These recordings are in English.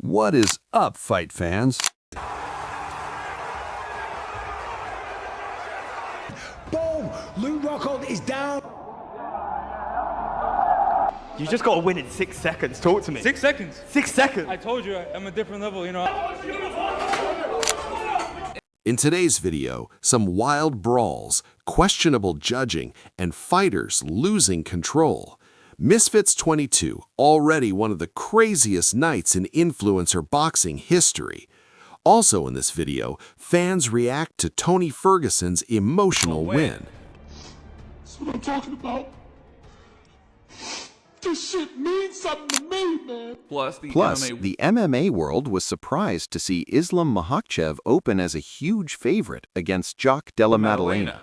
What is up, fight fans? Boom! Luke Rockhold is down. You just got to win in 6 seconds. Talk to me. 6 seconds. 6 seconds. I told you I'm a different level, you know. In today's video, some wild brawls, questionable judging, and fighters losing control. Misfits 22, already one of the craziest nights in influencer boxing history. Also in this video, fans react to Tony Ferguson's emotional win. That's what I'm talking about. This shit means something to me, man. Plus, the MMA world was surprised to see Islam Makhachev open as a huge favorite against Jack Della Maddalena.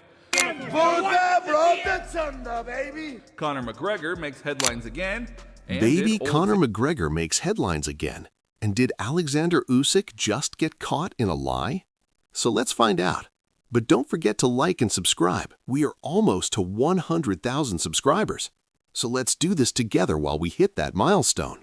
Conor McGregor makes headlines again. Conor McGregor makes headlines again. And did Oleksandr Usyk just get caught in a lie? So let's find out. But don't forget to like and subscribe. We are almost to 100,000 subscribers. So let's do this together while we hit that milestone.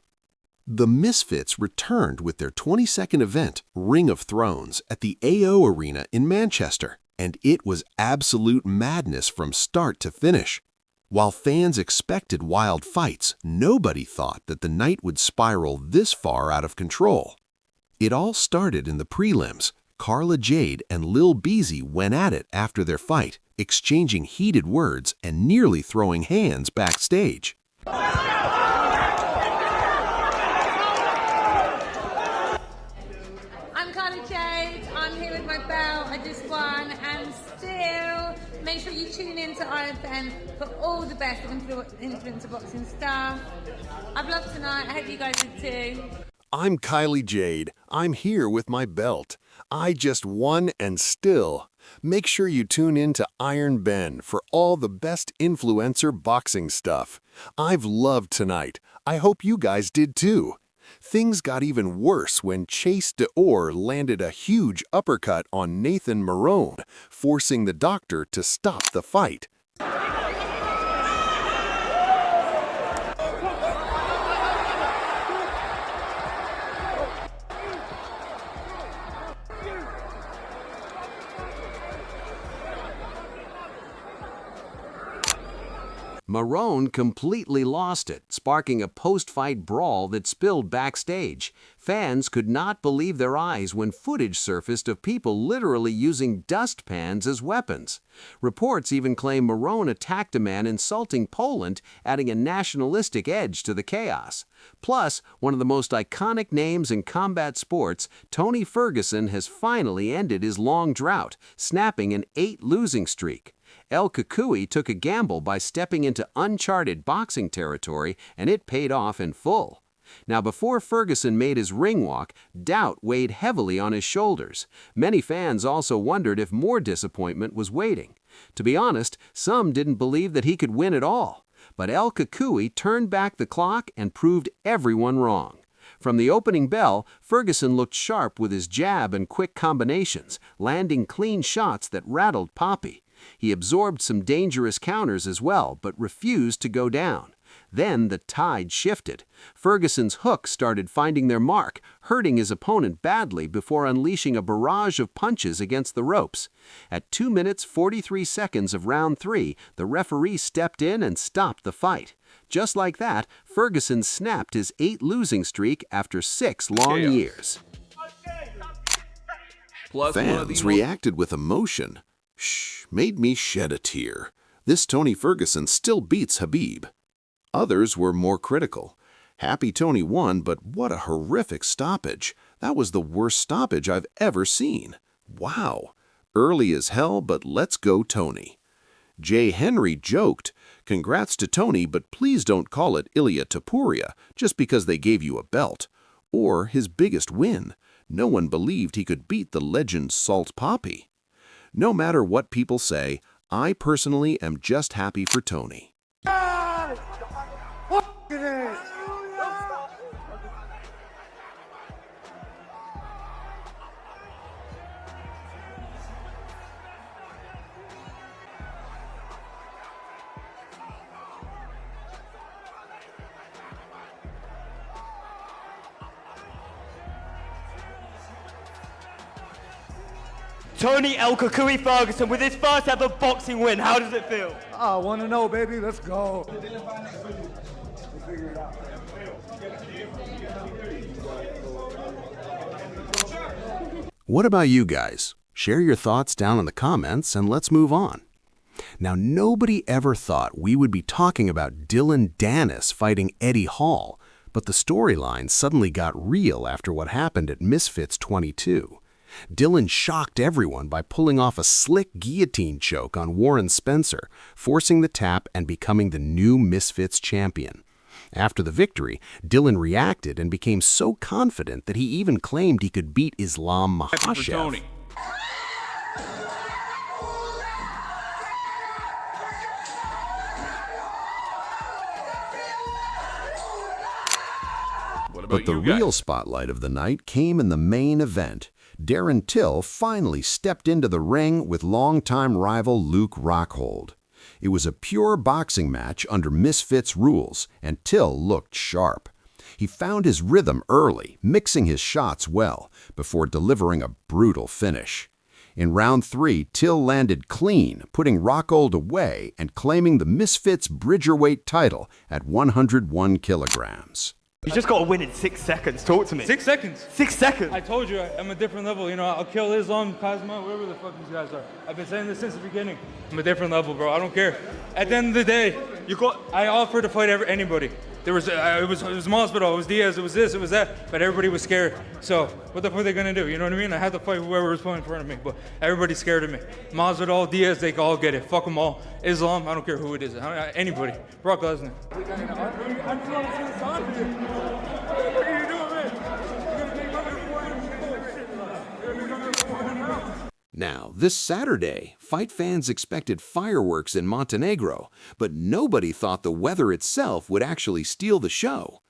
The Misfits returned with their 22nd event, Ring of Thrones, at the AO Arena in Manchester, and it was absolute madness from start to finish. While fans expected wild fights, nobody thought that the night would spiral this far out of control. It all started in the prelims. Carla Jade and Lil Beezy went at it after their fight, exchanging heated words and nearly throwing hands backstage. I'm Carla Jade, I'm here with my belt, I just won, and still make sure you tune in to IFN for all the best influencer boxing stuff. I've loved tonight, I hope you guys did too. I'm Kylie Jade. I'm here with my belt. I just won and still. Make sure you tune in to Iron Ben for all the best influencer boxing stuff. I've loved tonight. I hope you guys did too. Things got even worse when Chase D'Or landed a huge uppercut on Nathan Marone, forcing the doctor to stop the fight. Marone completely lost it, sparking a post-fight brawl that spilled backstage. Fans could not believe their eyes when footage surfaced of people literally using dustpans as weapons. Reports even claim Marone attacked a man insulting Poland, adding a nationalistic edge to the chaos. Plus, one of the most iconic names in combat sports, Tony Ferguson has finally ended his long drought, snapping an 8 losing streak. El Kukui took a gamble by stepping into uncharted boxing territory, and it paid off in full. Now, before Ferguson made his ring walk, doubt weighed heavily on his shoulders. Many fans also wondered if more disappointment was waiting. To be honest, some didn't believe that he could win at all. But El Kukui turned back the clock and proved everyone wrong. From the opening bell, Ferguson looked sharp with his jab and quick combinations, landing clean shots that rattled Poppy. He absorbed some dangerous counters as well, but refused to go down. Then the tide shifted. Ferguson's hooks started finding their mark, hurting his opponent badly before unleashing a barrage of punches against the ropes. At 2 minutes 43 seconds of round 3, the referee stepped in and stopped the fight. Just like that, Ferguson snapped his 8 losing streak after 6 long years. Fans reacted with emotion. Made me shed a tear. This Tony Ferguson still beats Habib. Others were more critical. Happy Tony won, but what a horrific stoppage. That was the worst stoppage I've ever seen. Wow. Early as hell, but let's go Tony. Jay Henry joked, "Congrats to Tony, but please don't call it Ilia Topuria just because they gave you a belt." Or his biggest win. No one believed he could beat the legend Salt Poppy. No matter what people say, I personally am just happy for Tony. Tony Ferguson with his first ever boxing win. How does it feel? I want to know, baby. Let's go. What about you guys? Share your thoughts down in the comments and let's move on. Now, nobody ever thought we would be talking about Dillon Danis fighting Eddie Hall, but the storyline suddenly got real after what happened at Misfits 22. Dillon shocked everyone by pulling off a slick guillotine choke on Warren Spencer, forcing the tap and becoming the new Misfits champion. After the victory, Dillon reacted and became so confident that he even claimed he could beat Islam Makhachev. Tony. But the real spotlight of the night came in the main event. Darren Till finally stepped into the ring with longtime rival Luke Rockhold. It was a pure boxing match under Misfits rules, and Till looked sharp. He found his rhythm early, mixing his shots well, before delivering a brutal finish. In round 3, Till landed clean, putting Rockhold away and claiming the Misfits Bridgerweight title at 101 kilograms. You just got to win in 6 seconds. Talk to me. 6 seconds. 6 seconds. I told you, I'm a different level. You know, I'll kill Islam, Kazma, whoever the fuck these guys are. I've been saying this since the beginning. I'm a different level, bro. I don't care. At the end of the day, I offered to fight anybody. It was Masvidal, it was Diaz, it was this, it was that, but everybody was scared. So what the fuck are they gonna do? You know what I mean? I had to fight whoever was put in front of me, but everybody's scared of me. Masvidal, Diaz, they all get it. Fuck them all. Islam, I don't care who it is. Anybody. Brock Lesnar. I'm trying to see the sign for you. What are you doing, man? Now, this Saturday, fight fans expected fireworks in Montenegro, but nobody thought the weather itself would actually steal the show.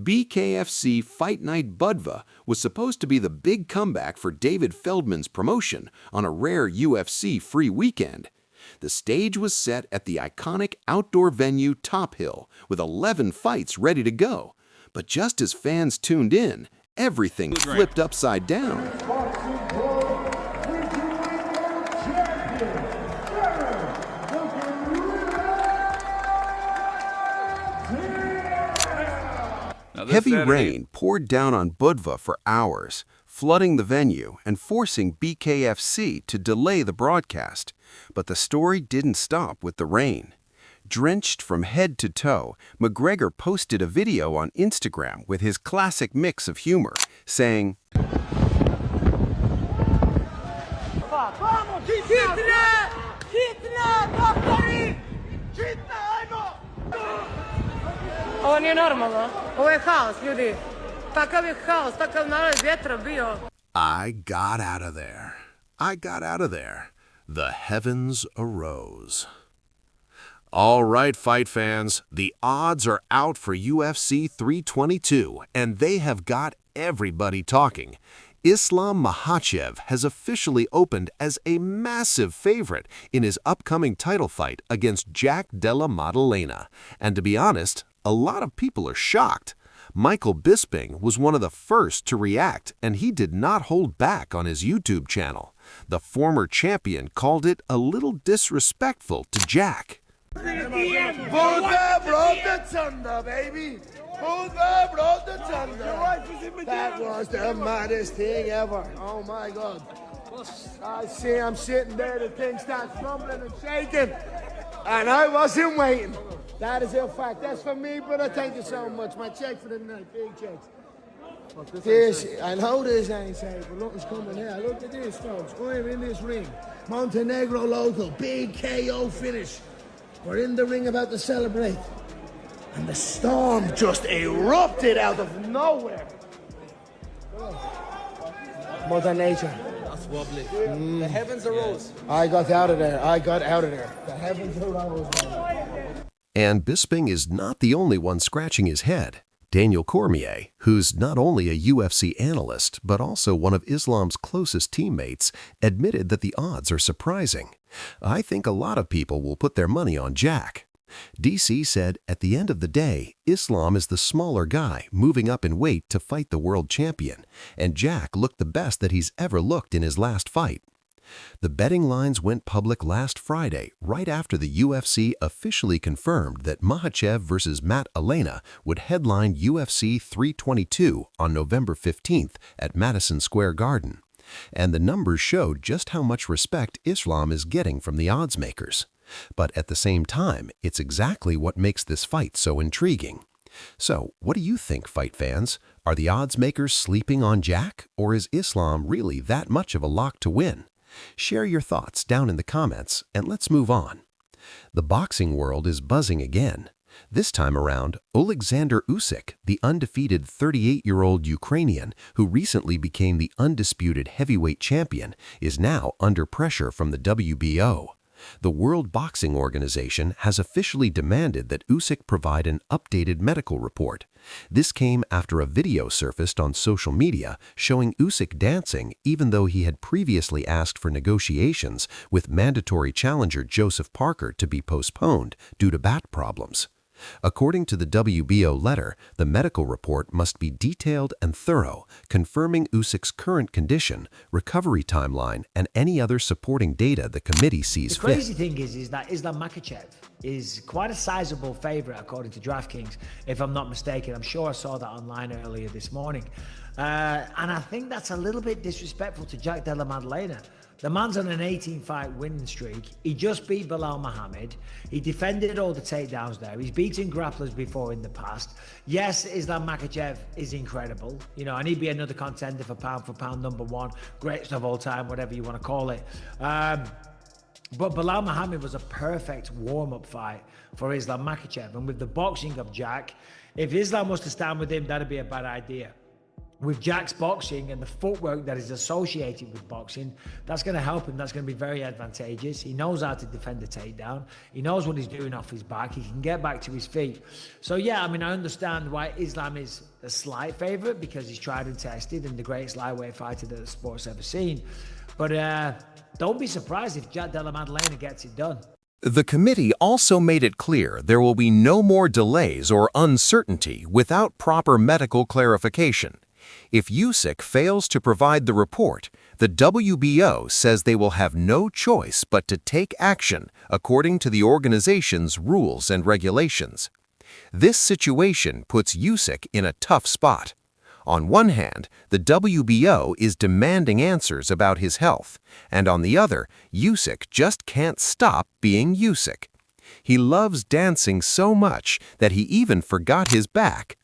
BKFC Fight Night Budva was supposed to be the big comeback for David Feldman's promotion on a rare UFC free weekend. The stage was set at the iconic outdoor venue Top Hill with 11 fights ready to go. But just as fans tuned in, everything flipped upside down. Heavy rain poured down on Budva for hours, flooding the venue and forcing BKFC to delay the broadcast. But the story didn't stop with the rain. Drenched from head to toe, McGregor posted a video on Instagram with his classic mix of humor, saying, Ovo nije normalno. Ovo je haos, ljudi. Takav je haos, takav nalaz vjetra bio. I got out of there. I got out of there. The heavens arose. All right, fight fans, the odds are out for UFC 322, and they have got everybody talking. Islam Makhachev has officially opened as a massive favorite in his upcoming title fight against Jack Della Maddalena. And to be honest, a lot of people are shocked. Michael Bisping was one of the first to react, and he did not hold back on his YouTube channel. The former champion called it a little disrespectful to Jack. Budva brought the thunder, baby. Budva brought the thunder. That was the maddest thing ever. Oh my God. I see I'm sitting there, the thing starts rumbling and shaking. And I wasn't waiting. That is a fact. That's for me, brother. Thank you so much. My check for the night, big checks. This, I know this ain't safe, but look what's coming here. Look at this, folks. We're in this ring. Montenegro local, big KO finish. We're in the ring about to celebrate. And the storm just erupted out of nowhere. Mother Nature. That's wobbly. The heavens arose. I got out of there. I got out of there. The heavens arose. And Bisping is not the only one scratching his head. Daniel Cormier, who's not only a UFC analyst, but also one of Islam's closest teammates, admitted that the odds are surprising. I think a lot of people will put their money on Jack. DC said, at the end of the day, Islam is the smaller guy moving up in weight to fight the world champion, and Jack looked the best that he's ever looked in his last fight. The betting lines went public last Friday, right after the UFC officially confirmed that Makhachev versus Maddalena would headline UFC 322 on November 15th at Madison Square Garden. And the numbers showed just how much respect Islam is getting from the odds makers. But at the same time, it's exactly what makes this fight so intriguing. So, what do you think, fight fans? Are the odds makers sleeping on Jack, or is Islam really that much of a lock to win? Share your thoughts down in the comments, and let's move on. The boxing world is buzzing again. This time around, Oleksandr Usyk, the undefeated 38-year-old Ukrainian who recently became the undisputed heavyweight champion, is now under pressure from the WBO. The World Boxing Organization has officially demanded that Usyk provide an updated medical report. This came after a video surfaced on social media showing Usyk dancing even though he had previously asked for negotiations with mandatory challenger Joseph Parker to be postponed due to back problems. According to the WBO letter, the medical report must be detailed and thorough, confirming Usyk's current condition, recovery timeline, and any other supporting data the committee sees fit. The crazy thing is that Islam Makhachev is quite a sizable favorite according to DraftKings, if I'm not mistaken. I'm sure I saw that online earlier this morning. And I think that's a little bit disrespectful to Jack Della Maddalena. The man's on an 18-fight winning streak. He just beat Belal Muhammad. He defended all the takedowns there. He's beaten grapplers before in the past. Yes, Islam Makhachev is incredible, and he'd be another contender for pound #1, greatest of all time, whatever you want to call it. But Belal Muhammad was a perfect warm-up fight for Islam Makhachev. And with the boxing of Jack, if Islam was to stand with him, that'd be a bad idea. With Jack's boxing and the footwork that is associated with boxing, that's going to help him. That's going to be very advantageous. He knows how to defend the takedown. He knows what he's doing off his back. He can get back to his feet. So yeah, I understand why Islam is a slight favorite, because he's tried and tested and the greatest lightweight fighter that the sport's ever seen. But don't be surprised if Jack Della Maddalena gets it done. The committee also made it clear there will be no more delays or uncertainty without proper medical clarification. If Usyk fails to provide the report, the WBO says they will have no choice but to take action according to the organization's rules and regulations. This situation puts Usyk in a tough spot. On one hand, the WBO is demanding answers about his health, and on the other, Usyk just can't stop being Usyk. He loves dancing so much that he even forgot his back.